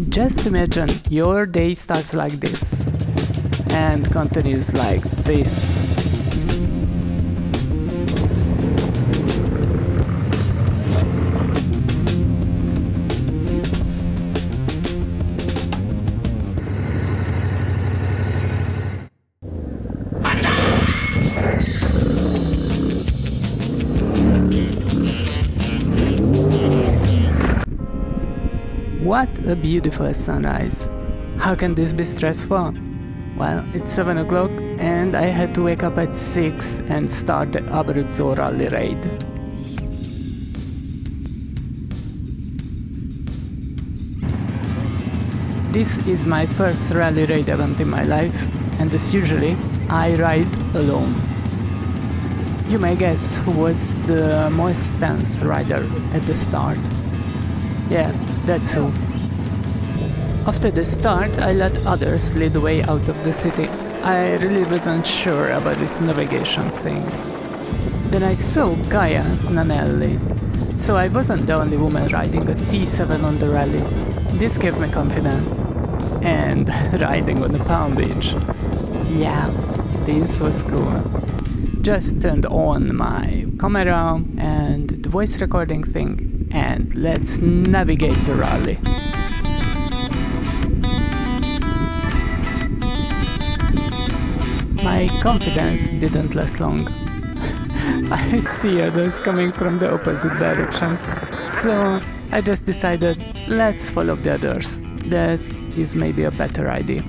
Just imagine your day starts like this and continues like this. What a beautiful sunrise. How can this be stressful? Well, it's 7 o'clock and I had to wake up at 6 and start the Abruzzo Rally Raid. This is my first rally raid event in my life, and as usually, I ride alone. You may guess who was the most tense rider at the start. Yeah, that's who. After the start, I let others lead the way out of the city. I really wasn't sure about this navigation thing. Then I saw Gaia Nanelli. So I wasn't the only woman riding a T7 on the rally. This gave me confidence. And riding on the Palm Beach. Yeah, this was cool. Just turned on my camera and the voice recording thing, and let's navigate the rally. My confidence didn't last long. I see others coming from the opposite direction, so I just decided, let's follow the others. That is maybe a better idea.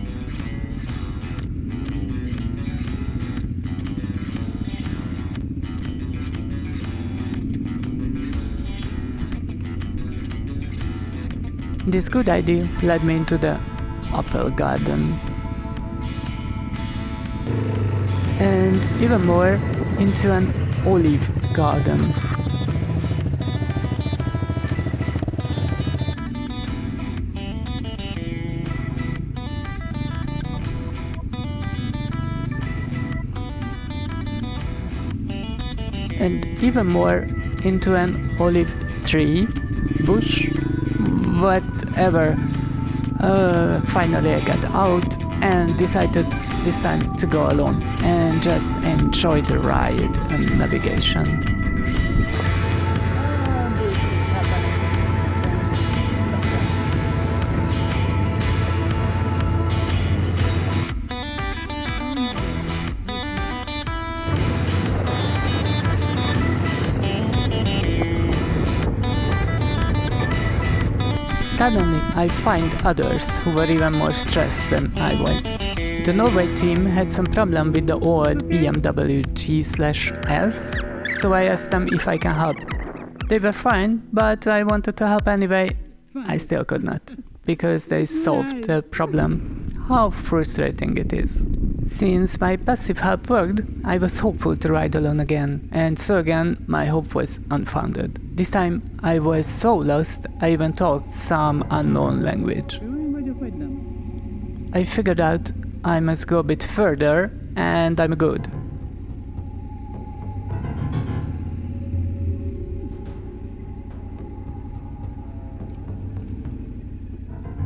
This good idea led me into the apple garden. And even more into an olive garden. And even more into an olive tree, bush, whatever. Finally I got out and decided this time to go alone and just enjoy the ride and navigation. Suddenly, I find others who were even more stressed than I was. The Norway team had some problem with the old BMW G/S, so I asked them if I can help. They were fine, but I wanted to help anyway. I still could not, because they solved the problem. How frustrating it is. Since my passive help worked, I was hopeful to ride alone again, and so again my hope was unfounded. This time I was so lost I even talked some unknown language. I figured out I must go a bit further and I'm good.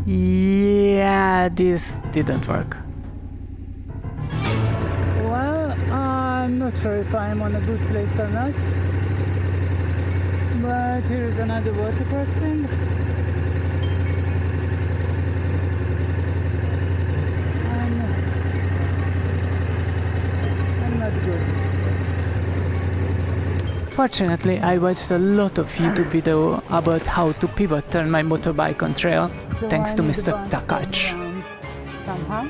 Yeah, this didn't work. Well, I'm not sure if I'm on a good place or not. But here is another water crossing. I'm not good. Fortunately, I watched a lot of YouTube videos about how to pivot turn my motorbike on trail, so thanks to Mr. Takac. Somehow.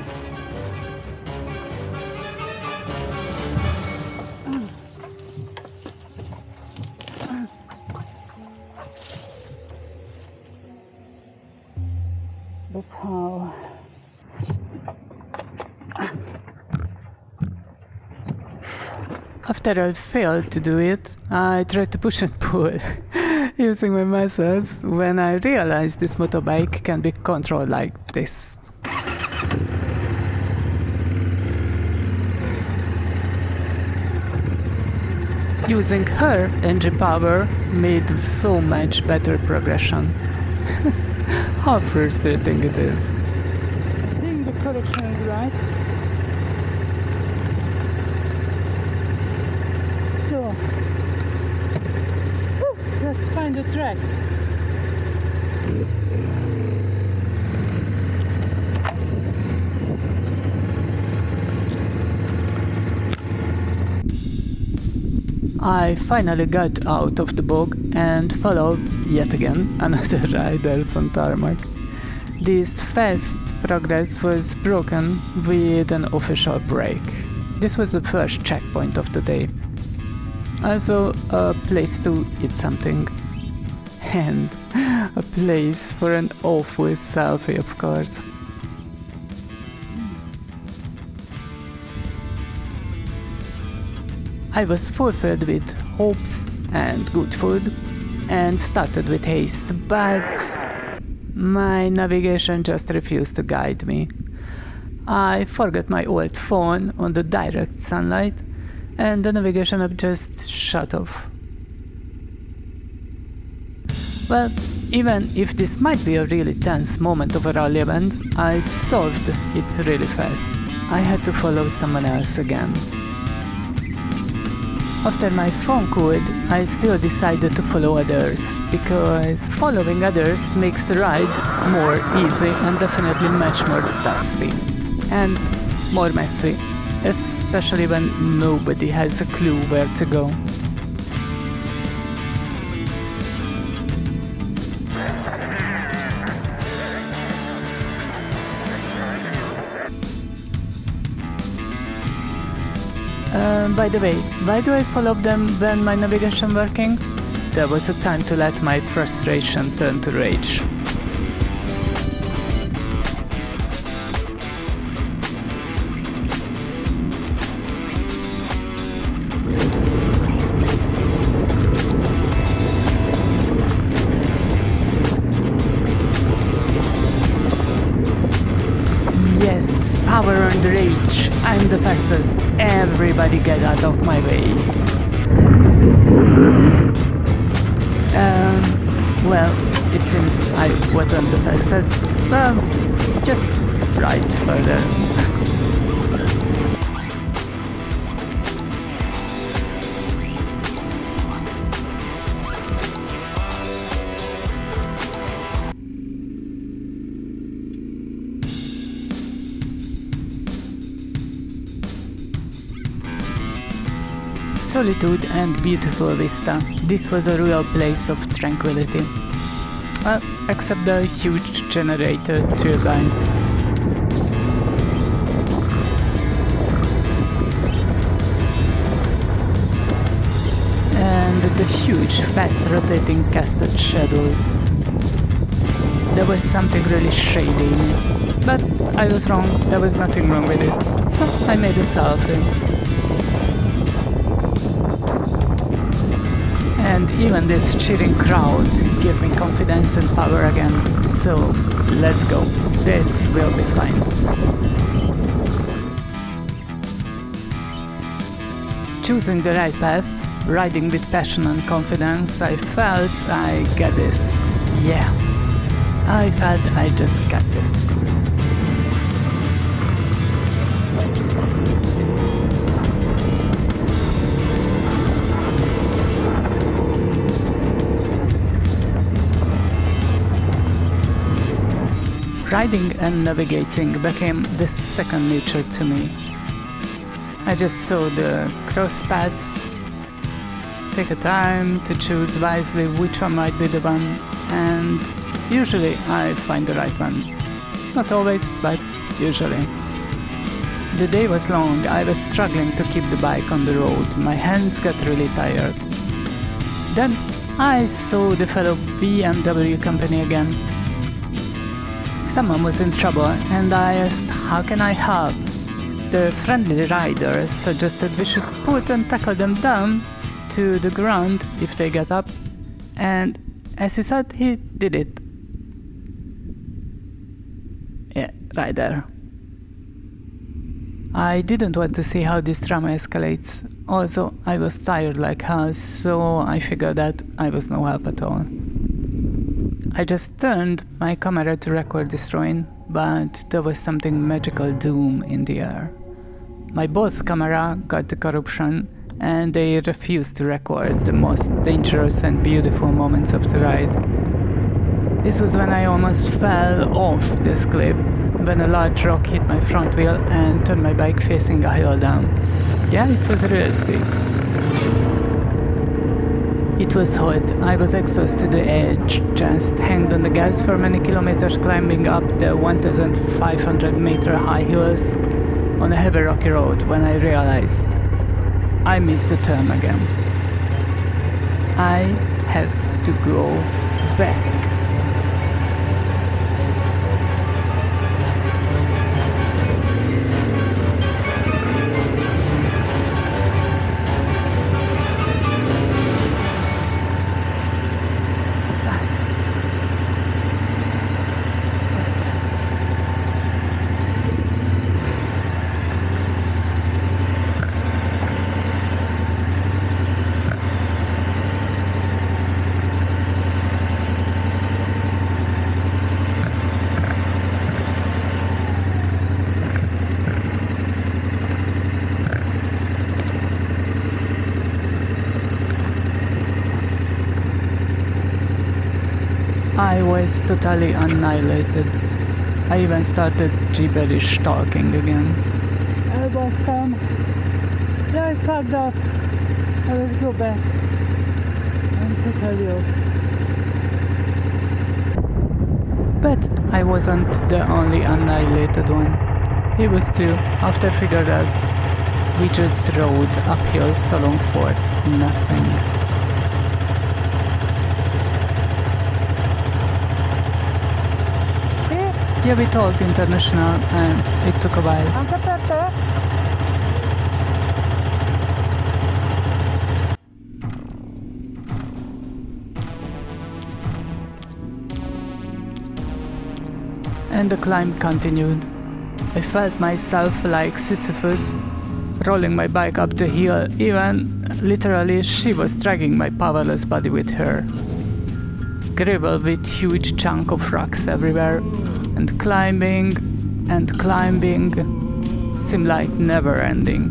That's how. After I failed to do it, I tried to push and pull using my muscles when I realized this motorbike can be controlled like this. Using her engine power made so much better progression. how frustrating it is. I think the correction is right. So, let's find the track. I finally got out of the bog and followed, yet again, another riders on tarmac. This fast progress was broken with an official break. This was the first checkpoint of the day. Also a place to eat something. And a place for an awful selfie, of course. I was fulfilled with hopes and good food and started with haste, but my navigation just refused to guide me. I forgot my old phone on the direct sunlight and the navigation app just shut off. Well, even if this might be a really tense moment of a rally event, I solved it really fast. I had to follow someone else again. After my phone cooled, I still decided to follow others, because following others makes the ride more easy and definitely much more dusty. And more messy, especially when nobody has a clue where to go. By the way, why do I follow them when my navigation working? There was a time to let my frustration turn to rage. Yes, power earned rage. I'm the fastest. Everybody get out of my way. Well, it seems I wasn't the fastest. Well, just ride further. Solitude and beautiful vista. This was a real place of tranquility. Well, except the huge generator turbines. And the huge, fast-rotating casted shadows. There was something really shady in it. But I was wrong, there was nothing wrong with it. So I made a selfie. And even this cheering crowd gave me confidence and power again. So, let's go. This will be fine. Choosing the right path, riding with passion and confidence, I felt I got this. Yeah, I felt I just got this. Riding and navigating became the second nature to me. I just saw the cross paths, take a time to choose wisely which one might be the one, and usually I find the right one. Not always, but usually. The day was long, I was struggling to keep the bike on the road, my hands got really tired. Then I saw the fellow BMW company again. Someone was in trouble and I asked, how can I help? The friendly rider suggested we should put and tackle them down to the ground if they get up, and as he said, he did it. Yeah, right there. I didn't want to see how this drama escalates. Also, I was tired like hell, so I figured that I was no help at all. I just turned my camera to record this ruin, but there was something magical doom in the air. My both camera got the corruption and they refused to record the most dangerous and beautiful moments of the ride. This was when I almost fell off this cliff when a large rock hit my front wheel and turned my bike facing a hill down. Yeah, it was realistic. It was hot. I was exposed to the edge, just hanged on the gas for many kilometers climbing up the 1,500 meter high hills on a heavy rocky road when I realized I missed the turn again. I have to go back. I was totally annihilated. I even started gibberish talking again. I was done. Yeah, I fucked up. I will go back. I'm totally off. But I wasn't the only annihilated one. He was too, after figured out we just rode uphill so long for nothing. Yeah, we talked international and it took a while. And the climb continued. I felt myself like Sisyphus, rolling my bike up the hill, even literally she was dragging my powerless body with her. Gravel with huge chunk of rocks everywhere, and climbing seemed like never ending.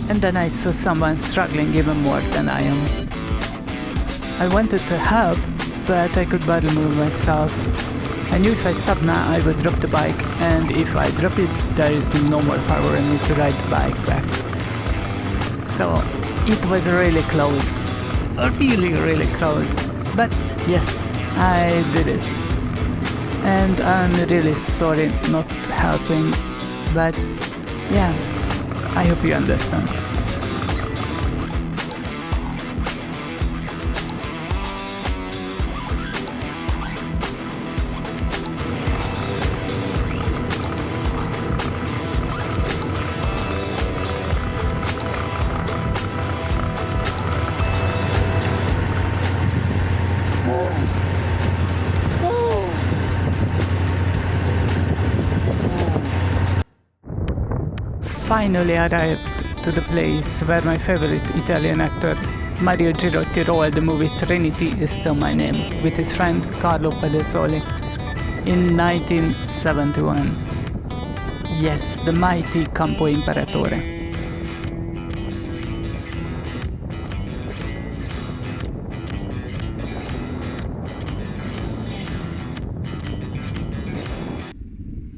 And then I saw someone struggling even more than I am. I wanted to help, but I could barely move myself. I knew if I stopped now I would drop the bike, and if I drop it, there is no more power in me to ride the bike back. So it was really close. Really close. But yes, I did it. And I'm really sorry not helping, but yeah, I hope you understand. Finally arrived to the place where my favorite Italian actor Mario Girotti wrote the movie Trinity is Still My Name with his friend Carlo Pedersoli in 1971. Yes, the mighty Campo Imperatore.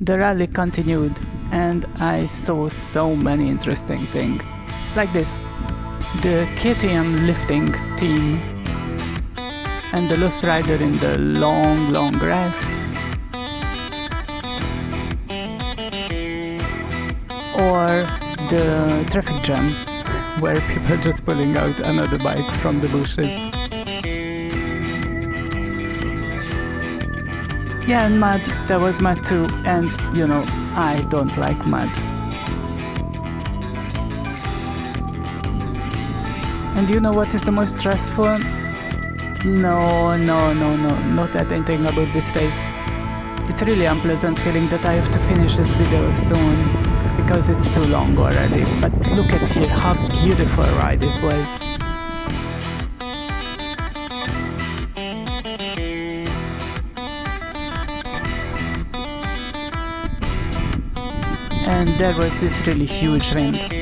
The rally continued, and I saw so many interesting things. Like this, the KTM lifting team, and the Lost Rider in the long grass, or the traffic jam, where people just pulling out another bike from the bushes. Yeah, and mud, there was mud too, and you know, I don't like mud. And you know what is the most stressful? No, not anything about this race. It's really unpleasant feeling that I have to finish this video soon, because it's too long already. But look at here, how beautiful a ride it was. And there was this really huge wind.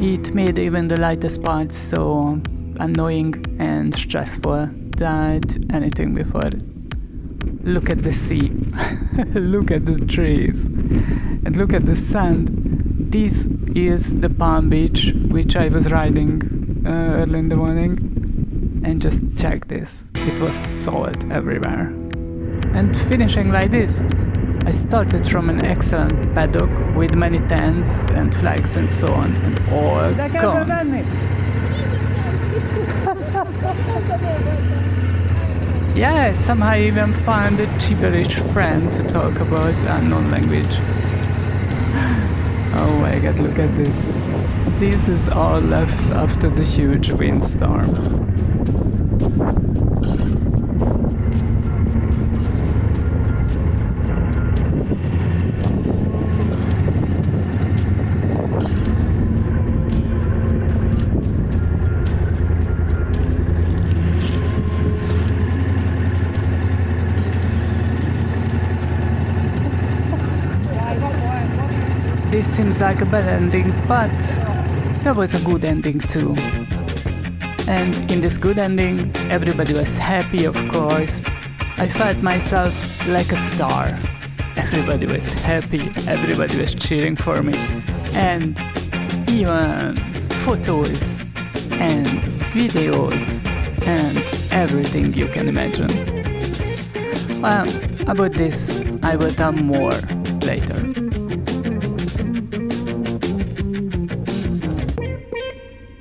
It made even the lightest parts so annoying and stressful that anything before. Look at the sea, look at the trees, and look at the sand. This is the Palm Beach, which I was riding early in the morning. And just check this, it was salt everywhere. And finishing like this, I started from an excellent paddock with many tents and flags and so on, and all gone. Yeah, somehow I even found a gibberish friend to talk about unknown language. Oh my god, look at this. This is all left after the huge windstorm. This seems like a bad ending, but there was a good ending too. And in this good ending, everybody was happy, of course. I felt myself like a star. Everybody was happy, everybody was cheering for me. And even photos and videos and everything you can imagine. Well, about this I will tell more later.